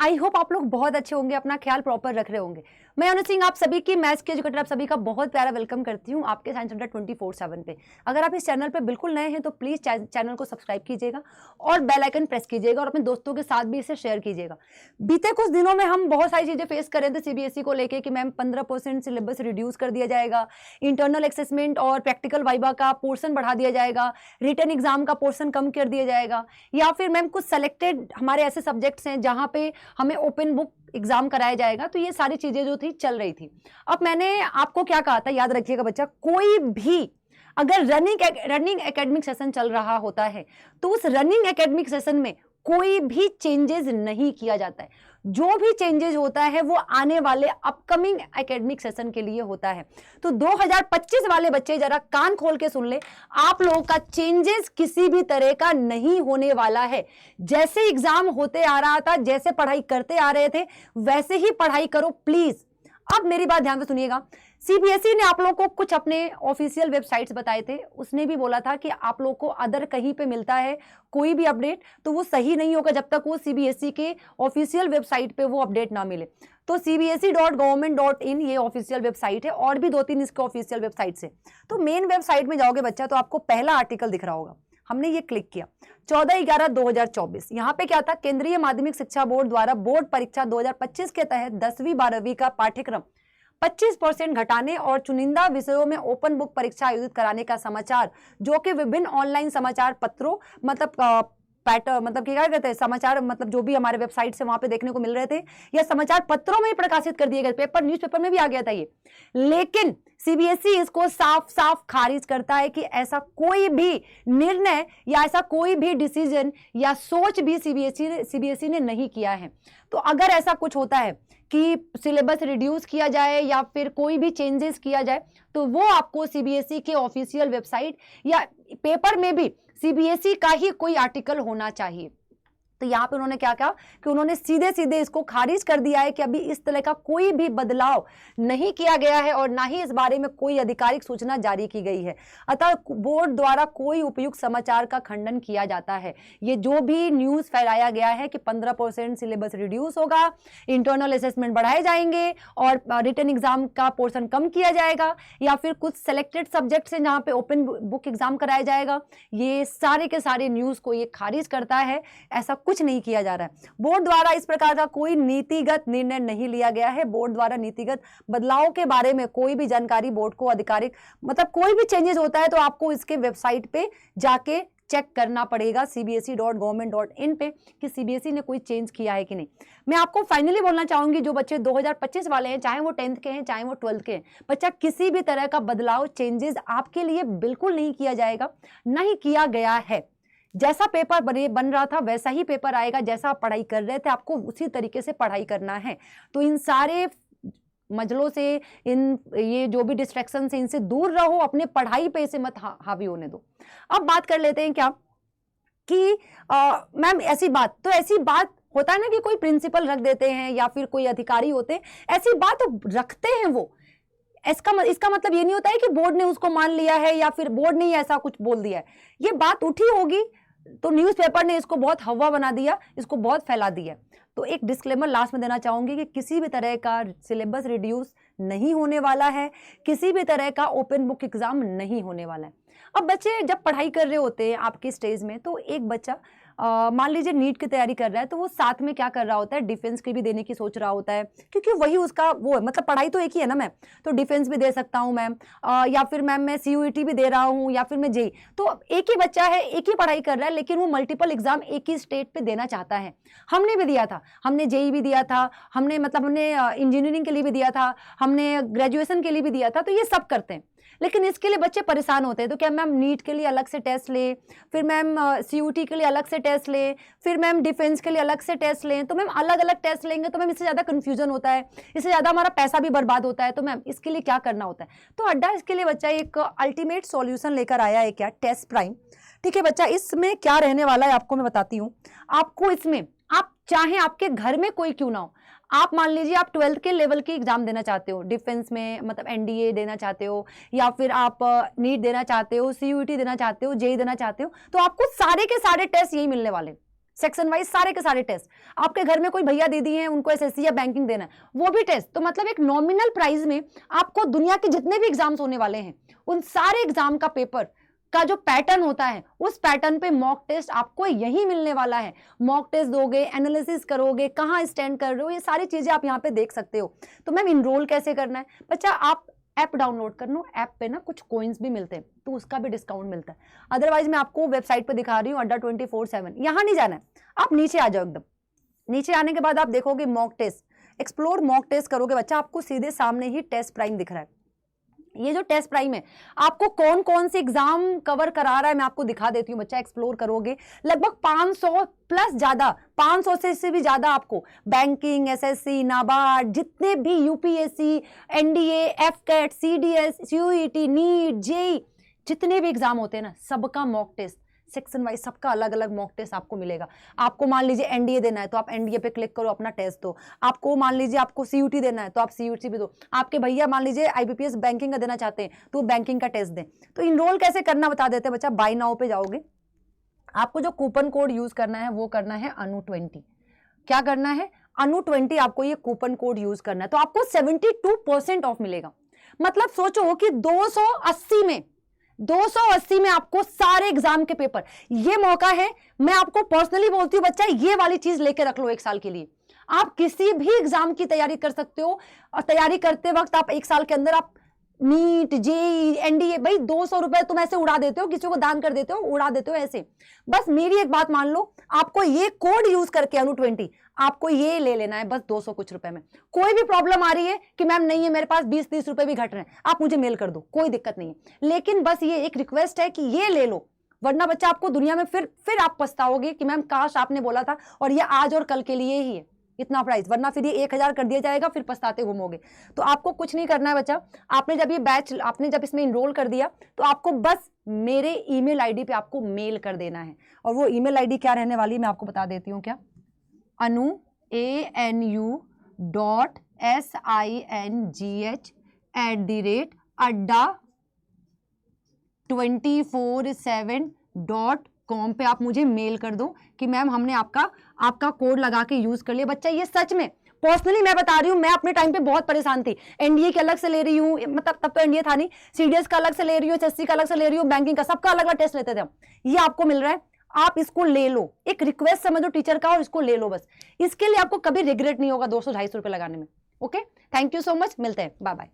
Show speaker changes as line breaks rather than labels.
I hope आप लोग बहुत अच्छे होंगे, अपना ख्याल प्रॉपर रख रहे होंगे। मैं अनु सिंह आप सभी की मैथ्स के एजुकेटर आप सभी का बहुत प्यारा वेलकम करती हूँ आपके साइंस सेंटर 24/7 पे। अगर आप इस चैनल पे बिल्कुल नए हैं तो प्लीज़ चैनल को सब्सक्राइब कीजिएगा और बेल आइकन प्रेस कीजिएगा और अपने दोस्तों के साथ भी इसे शेयर कीजिएगा। बीते कुछ दिनों में हम बहुत सारी चीज़ें फेस कर रहे थे सीबीएसई को लेकर कि मैम 15% सिलेबस रिड्यूस कर दिया जाएगा, इंटरनल असेसमेंट और प्रैक्टिकल वाइवा का पोर्शन बढ़ा दिया जाएगा, रिटन एग्जाम का पोर्शन कम कर दिया जाएगा, या फिर मैम कुछ सेलेक्टेड हमारे ऐसे सब्जेक्ट्स हैं जहाँ पे हमें ओपन बुक एग्जाम कराया जाएगा। तो ये सारी चीजें जो थी चल रही थी। अब मैंने आपको क्या कहा था, याद रखिएगा बच्चा, कोई भी अगर रनिंग एकेडमिक सेशन चल रहा होता है तो उस रनिंग एकेडमिक सेशन में कोई भी चेंजेस नहीं किया जाता है। जो भी चेंजेस होता है वो आने वाले अपकमिंग एकेडमिक सेशन के लिए होता है। तो 2025 वाले बच्चे जरा कान खोल के सुन ले, आप लोगों का चेंजेस किसी भी तरह का नहीं होने वाला है। जैसे एग्जाम होते आ रहा था, जैसे पढ़ाई करते आ रहे थे, वैसे ही पढ़ाई करो प्लीज। अब मेरी बात ध्यान से सुनिएगा। सीबीएसई ने आप लोगों को कुछ अपने ऑफिशियल वेबसाइट्स बताए थे, उसने भी बोला था कि आप लोगों को अदर कहीं पे मिलता है कोई भी अपडेट तो वो सही नहीं होगा जब तक वो सीबीएसई के ऑफिशियल वेबसाइट पे वो अपडेट ना मिले। तो cbse.government.in ये ऑफिशियल वेबसाइट है और भी 2-3 इसके ऑफिशियल वेबसाइट है। तो मेन वेबसाइट में जाओगे बच्चा तो आपको पहला आर्टिकल दिख रहा होगा, हमने ये क्लिक किया 14/11/2024। यहाँ पे क्या था, केंद्रीय माध्यमिक शिक्षा बोर्ड द्वारा बोर्ड परीक्षा 2025 के तहत 10वीं-12वीं का पाठ्यक्रम 25% घटाने और चुनिंदा विषयों में ओपन बुक परीक्षा आयोजित कराने का समाचार, जो कि विभिन्न ऑनलाइन समाचार पत्रों मतलब मतलब क्या कहते हैं समाचार, मतलब जो भी हमारे वेबसाइट से वहां पे देखने को मिल रहे थे या समाचार पत्रों में ही प्रकाशित कर दिए गए, पेपर न्यूज़पेपर में भी आ गया था ये। लेकिन सीबीएसई इसको साफ साफ खारिज करता है कि ऐसा कोई भी निर्णय या ऐसा कोई भी डिसीजन या सोच भी सीबीएसई ने नहीं किया है। तो अगर ऐसा कुछ होता है कि सिलेबस रिड्यूस किया जाए या फिर कोई भी चेंजेस किया जाए तो वो आपको सीबीएसई के ऑफिशियल वेबसाइट या पेपर में भी सीबीएसई का ही कोई आर्टिकल होना चाहिए। तो यहाँ पे उन्होंने क्या कहा कि उन्होंने सीधे सीधे इसको खारिज कर दिया है कि अभी इस तरह का कोई भी बदलाव नहीं किया गया है और ना ही इस बारे में कोई आधिकारिक सूचना जारी की गई है। अतः बोर्ड द्वारा कोई उपयुक्त समाचार का खंडन किया जाता है। ये जो भी न्यूज़ फैलाया गया है कि 15% सिलेबस रिड्यूस होगा, इंटरनल असेसमेंट बढ़ाए जाएंगे और रिटन एग्जाम का पोर्शन कम किया जाएगा या फिर कुछ सेलेक्टेड सब्जेक्ट्स हैं जहाँ पे ओपन बुक एग्जाम कराया जाएगा, ये सारे के सारे न्यूज़ को ये खारिज करता है। ऐसा कुछ नहीं किया जा रहा है। बोर्ड द्वारा इस प्रकार का कोई नीतिगत निर्णय नहीं लिया गया है। बोर्ड द्वारा नीतिगत बदलाव के बारे में कोई भी जानकारी बोर्ड को आधिकारिक मतलब कोई भी चेंजेस होता है तो आपको इसके वेबसाइट पे जाके चेक करना पड़ेगा cbse.government.in पे कि सीबीएसई ने कोई चेंज किया है कि नहीं। मैं आपको फाइनली बोलना चाहूंगी, जो बच्चे 2025 वाले हैं, चाहे वो 10th के हैं चाहे वो 12th के हैं, बच्चा किसी भी तरह का बदलाव चेंजेस आपके लिए बिल्कुल नहीं किया जाएगा, नहीं किया गया है। जैसा पेपर बन रहा था वैसा ही पेपर आएगा, जैसा आप पढ़ाई कर रहे थे आपको उसी तरीके से पढ़ाई करना है। तो इन सारे मजलों से, इन ये जो भी डिस्ट्रैक्शन से, इनसे दूर रहो, अपने पढ़ाई पे इसे मत हावी होने दो। अब बात कर लेते हैं क्या कि मैम ऐसी बात होता है ना कि कोई प्रिंसिपल रख देते हैं या फिर कोई अधिकारी होते हैं, ऐसी बात तो रखते हैं वो। इसका मतलब ये नहीं होता है कि बोर्ड ने उसको मान लिया है या फिर बोर्ड ने ऐसा कुछ बोल दिया है। ये बात उठी होगी तो न्यूज़पेपर ने इसको बहुत हवा बना दिया, इसको बहुत फैला दिया। तो एक डिस्क्लेमर लास्ट में देना चाहूंगी कि किसी भी तरह का सिलेबस रिड्यूस नहीं होने वाला है, किसी भी तरह का ओपन बुक एग्जाम नहीं होने वाला है। अब बच्चे जब पढ़ाई कर रहे होते हैं आपके स्टेज में, तो एक बच्चा मान लीजिए नीट की तैयारी कर रहा है तो वो साथ में क्या कर रहा होता है, डिफेंस की भी देने की सोच रहा होता है, क्योंकि वही उसका वो है, मतलब पढ़ाई तो एक ही है ना मैम, तो डिफेंस भी दे सकता हूँ मैम, या फिर मैम मैं सीयूईटी भी दे रहा हूँ या फिर मैं जेई। तो एक ही बच्चा है, एक ही पढ़ाई कर रहा है, लेकिन वो मल्टीपल एग्जाम एक ही स्टेट पे देना चाहता है। हमने भी दिया था, हमने जेई भी दिया था, हमने इंजीनियरिंग के लिए भी दिया था, हमने ग्रेजुएशन के लिए भी दिया था, तो ये सब करते हैं। लेकिन इसके लिए बच्चे परेशान होते हैं। तो क्या मैम नीट के लिए अलग से टेस्ट ले, फिर मैम सीयूटी के लिए अलग से टेस्ट ले, फिर मैम डिफेंस के लिए अलग से टेस्ट लें, तो मैम अलग अलग टेस्ट लेंगे तो मैम इससे ज़्यादा कन्फ्यूजन होता है, इससे ज़्यादा हमारा पैसा भी बर्बाद होता है। तो मैम इसके लिए क्या करना होता है, तो अड्डा इसके लिए बच्चा एक अल्टीमेट सॉल्यूशन लेकर आया है, क्या, टेस्ट प्राइम। ठीक है बच्चा, इसमें क्या रहने वाला है आपको मैं बताती हूँ। आपको इसमें आप चाहे आपके घर में कोई क्यों ना हो, आप मान लीजिए आप 12th के लेवल की एग्जाम देना चाहते हो, डिफेंस में मतलब एनडीए देना चाहते हो, या फिर आप नीट देना चाहते हो, सीयूईटी देना चाहते हो, जेई देना चाहते हो, तो आपको सारे के सारे टेस्ट यही मिलने वाले। सेक्शन वाइज सारे के सारे टेस्ट। आपके घर में कोई भैया दीदी हैं, उनको एसएससी या बैंकिंग देना है, वो भी टेस्ट। तो मतलब एक नॉमिनल प्राइस में आपको दुनिया के जितने भी एग्जाम्स होने वाले हैं उन सारे एग्जाम का पेपर का जो पैटर्न होता है उस पैटर्न पे मॉक टेस्ट आपको यही मिलने वाला है। मॉक टेस्ट दोगे, एनालिसिस करोगे, कहाँ स्टैंड कर रहे हो, ये सारी चीजें आप यहाँ पे देख सकते हो। तो मैम इनरोल कैसे करना है? बच्चा आप ऐप डाउनलोड कर लो, ऐप पे ना कुछ कॉइन्स भी मिलते हैं तो उसका भी डिस्काउंट मिलता है। अदरवाइज मैं आपको वेबसाइट पे दिखा रही हूँ अड्डा 24/7, यहाँ नहीं जाना है, आप नीचे आ जाओ। एकदम नीचे आने के बाद आप देखोगे mock test, explore mock test करोगे बच्चा, आपको सीधे सामने ही टेस्ट प्राइम दिख रहा है। ये जो टेस्ट प्राइम है आपको कौन कौन से एग्जाम कवर करा रहा है मैं आपको दिखा देती हूँ बच्चा। एक्सप्लोर करोगे लगभग 500 प्लस, ज्यादा 500 से भी ज्यादा आपको बैंकिंग, एसएससी, नाबार्ड, जितने भी UPSC, NDA, FCAT, CDS, CUET, NEET, JEE, जितने भी एग्जाम होते हैं ना सबका मॉक टेस्ट सेक्शन वाइज, सबका अलग अलग मॉक टेस्ट आपको मिलेगा। आपको मान लीजिए एनडीए देना है तो आप एनडीए पे क्लिक करो, अपना टेस्ट दो। आपको मान लीजिए आपको सीयूटी देना है तो आप सीयूटी भी दो। आपके भैया मान लीजिए आईबीपीएस बैंकिंग का देना चाहते हैं तो बैंकिंग का टेस्ट दें। तो इनरोल कैसे करना बता देते हैं बच्चा। बाय नाउ पे जाओगे, आपको जो कूपन कोड यूज करना है वो करना है अनु20। क्या करना है? अनु20 आपको ये कूपन कोड यूज करना है तो आपको 72% ऑफ मिलेगा। मतलब सोचो कि 280 में आपको सारे एग्जाम के पेपर, ये मौका है। मैं आपको पर्सनली बोलती हूँ बच्चा ये वाली चीज लेके रख लो 1 साल के लिए। आप किसी भी एग्जाम की तैयारी कर सकते हो और तैयारी करते वक्त आप 1 साल के अंदर आप नीट, जेई, एनडीए, भाई 200 रुपए तुम ऐसे उड़ा देते हो, किसी को दान कर देते हो, उड़ा देते हो ऐसे। बस मेरी एक बात मान लो, आपको ये कोड यूज करके अनु20 आपको ये ले लेना है बस 200 कुछ रुपए में। कोई भी प्रॉब्लम आ रही है कि मैम नहीं है मेरे पास 20-30 रुपए भी घट रहे हैं, आप मुझे मेल कर दो, कोई दिक्कत नहीं है। लेकिन बस ये एक रिक्वेस्ट है कि ये ले लो, वरना बच्चा आपको दुनिया में फिर आप पछताओगे कि मैम काश आपने बोला था और ये आज और कल के लिए ही है इतना प्राइस, वरना फिर ये 1000 कर दिया जाएगा, फिर पछताते घूमोगे। तो आपको कुछ नहीं करना है बच्चा। आपने जब ये बैच, आपने जब इसमें इनरोल कर दिया तो आपको बस मेरे ईमेल आईडी पे आपको मेल कर देना है। और वो ईमेल आईडी क्या रहने वाली है मैं आपको बता देती हूँ। क्या? anu@adda247.com पे आप मुझे मेल कर दो कि मैम हमने आपका कोड लगा के यूज कर लिया। बच्चा ये सच में पर्सनली मैं बता रही हूँ, मैं अपने टाइम पे बहुत परेशान थी। एनडीए के अलग से ले रही हूँ, मतलब तब तो एनडीए था नहीं, सीडीएस का अलग से ले रही हूँ, एसएससी का अलग से ले रही हूँ, बैंकिंग का, सबका अलग अलग टेस्ट लेते थे हम। ये आपको मिल रहा है, आप इसको ले लो, एक रिक्वेस्ट समझो टीचर का और इसको ले लो बस। इसके लिए आपको कभी रिग्रेट नहीं होगा 200-250 रुपए लगाने में। Okay, thank you so much, मिलते हैं, बाय बाय।